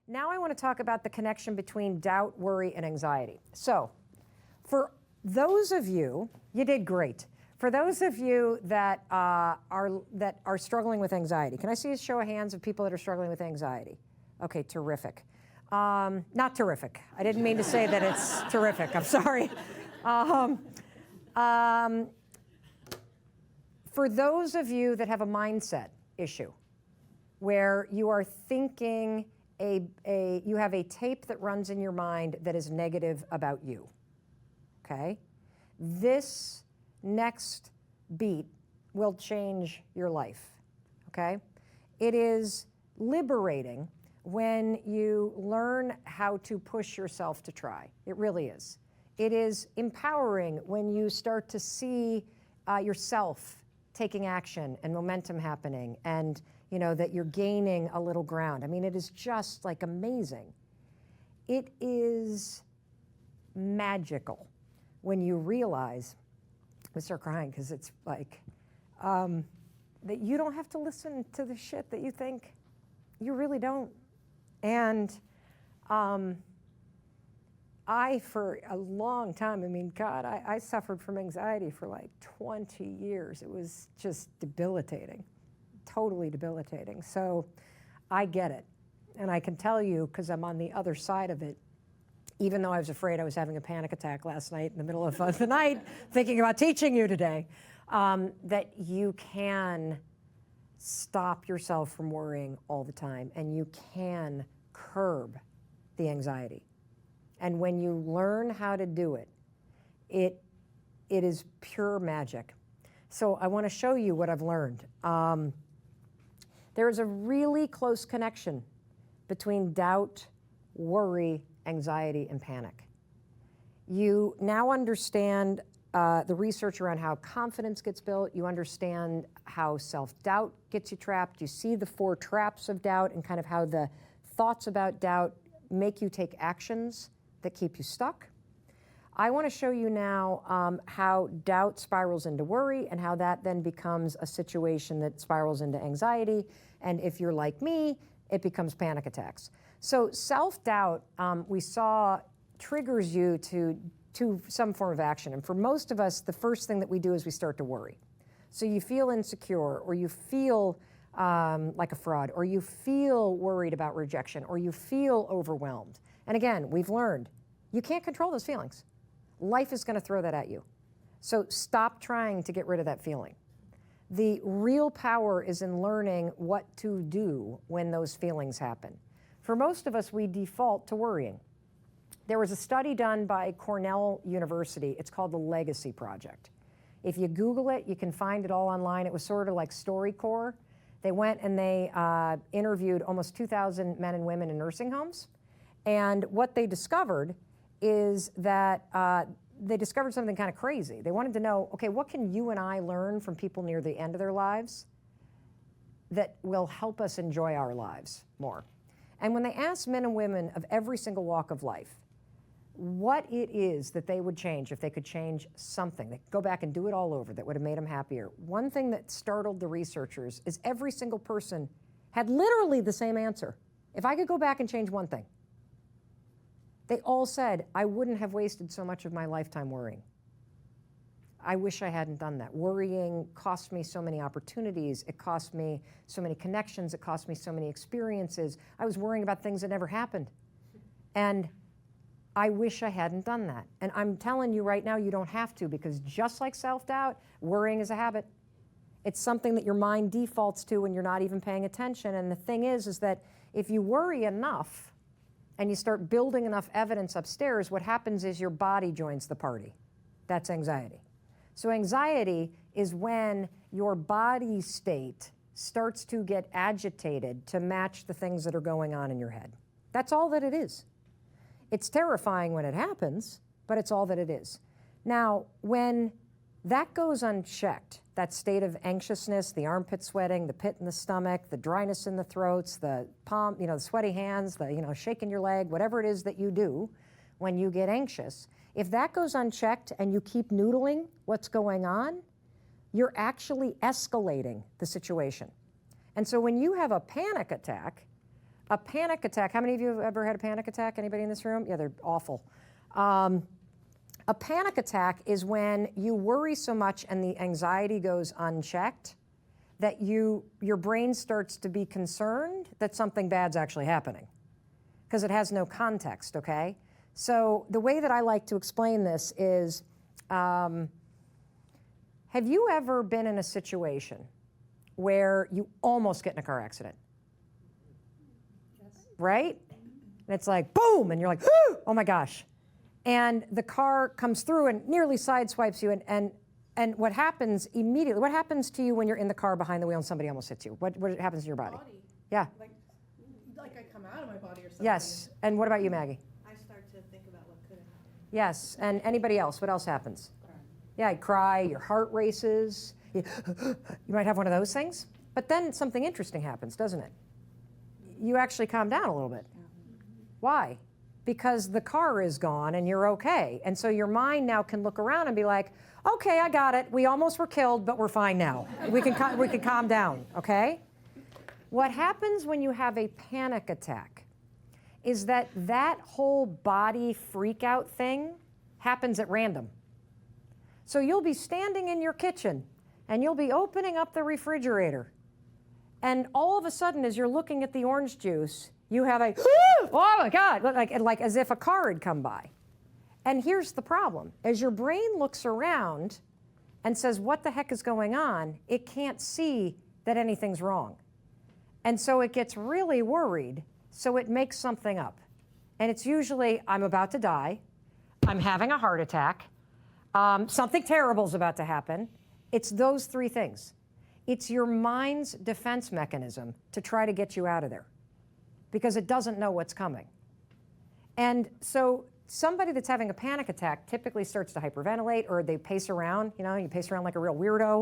Now I want to talk about the connection between doubt, worry, and anxiety. So for those of you, you did great. For those of you that are struggling with anxiety, can I see a show of hands of people that are struggling with anxiety? Okay, terrific. Not terrific. I didn't mean to say that it's terrific. I'm sorry. For those of you that have a mindset issue, where you are thinking you have a tape that runs in your mind that is negative about you, okay? This next beat will change your life, okay? It is liberating when you learn how to push yourself to try. It really is. It is empowering when you start to see yourself taking action and momentum happening, and you know that you're gaining a little ground. I mean, it is just like amazing. It is magical when you realize, I start crying because it's like, that you don't have to listen to the shit that you think. You really don't. And for a long time, I mean, God, I suffered from anxiety for like 20 years. It was just debilitating, totally debilitating. So I get it. And I can tell you, because I'm on the other side of it, even though I was afraid I was having a panic attack last night in the middle of the night, thinking about teaching you today, that you can stop yourself from worrying all the time, and you can curb the anxiety. And when you learn how to do it, it is pure magic. So I want to show you what I've learned. There is a really close connection between doubt, worry, anxiety, and panic. You now understand the research around how confidence gets built. You understand how self-doubt gets you trapped. You see the 4 traps of doubt and kind of how the thoughts about doubt make you take actions that keep you stuck. I want to show you now how doubt spirals into worry, and how that then becomes a situation that spirals into anxiety. And if you're like me, it becomes panic attacks. So self-doubt, we saw, triggers you to some form of action. And for most of us, the first thing that we do is we start to worry. So you feel insecure, or you feel like a fraud, or you feel worried about rejection, or you feel overwhelmed. And again, we've learned you can't control those feelings. Life is going to throw that at you. So stop trying to get rid of that feeling. The real power is in learning what to do when those feelings happen. For most of us, we default to worrying. There was a study done by Cornell University. It's called the Legacy Project. If you Google it, you can find it all online. It was sort of like StoryCorps. They went and they interviewed almost 2,000 men and women in nursing homes. And what they discovered is that they discovered something kind of crazy. They wanted to know, okay, what can you and I learn from people near the end of their lives that will help us enjoy our lives more? And when they asked men and women of every single walk of life what it is that they would change if they could change something, they could go back and do it all over that would have made them happier, one thing that startled the researchers is every single person had literally the same answer. If I could go back and change one thing, they all said, I wouldn't have wasted so much of my lifetime worrying. I wish I hadn't done that. Worrying cost me so many opportunities. It cost me so many connections. It cost me so many experiences. I was worrying about things that never happened. And I wish I hadn't done that. And I'm telling you right now, you don't have to, because just like self-doubt, worrying is a habit. It's something that your mind defaults to when you're not even paying attention. And the thing is that if you worry enough, and you start building enough evidence upstairs, what happens is your body joins the party. That's anxiety. So anxiety is when your body state starts to get agitated to match the things that are going on in your head. That's all that it is. It's terrifying when it happens, but it's all that it is. Now, when that goes unchecked, that state of anxiousness, the armpit sweating, the pit in the stomach, the dryness in the throats, the palm, the sweaty hands, the, shaking your leg, whatever it is that you do when you get anxious, if that goes unchecked and you keep noodling what's going on, you're actually escalating the situation. And so when you have a panic attack, A panic attack, how many of you have ever had a panic attack? Anybody in this room? Yeah, they're awful. A panic attack is when you worry so much and the anxiety goes unchecked that your brain starts to be concerned that something bad's actually happening because it has no context, okay? So the way that I like to explain this is, have you ever been in a situation where you almost get in a car accident? Yes. Right? And it's like, boom, and you're like, oh my gosh. And the car comes through and nearly sideswipes you, and what happens immediately, what happens to you when you're in the car behind the wheel and somebody almost hits you? What happens to your body? Yeah. Like I come out of my body or something. Yes. And what about you, Maggie? I start to think about what could have happened. Yes. And anybody else? What else happens? Cry. Yeah, you cry, your heart races. You might have one of those things. But then something interesting happens, doesn't it? You actually calm down a little bit. Why? Because the car is gone and you're okay. And so your mind now can look around and be like, okay, I got it. We almost were killed, but we're fine now. We can calm down, okay? What happens when you have a panic attack is that whole body freak out thing happens at random. So you'll be standing in your kitchen and you'll be opening up the refrigerator. And all of a sudden, as you're looking at the orange juice, you have a, oh my God, like as if a car had come by. And here's the problem. As your brain looks around and says, what the heck is going on? It can't see that anything's wrong. And so it gets really worried, so it makes something up. And it's usually, I'm about to die, I'm having a heart attack, something terrible is about to happen. It's those three things. It's your mind's defense mechanism to try to get you out of there because it doesn't know what's coming. And so somebody that's having a panic attack typically starts to hyperventilate, or they pace around, you pace around like a real weirdo.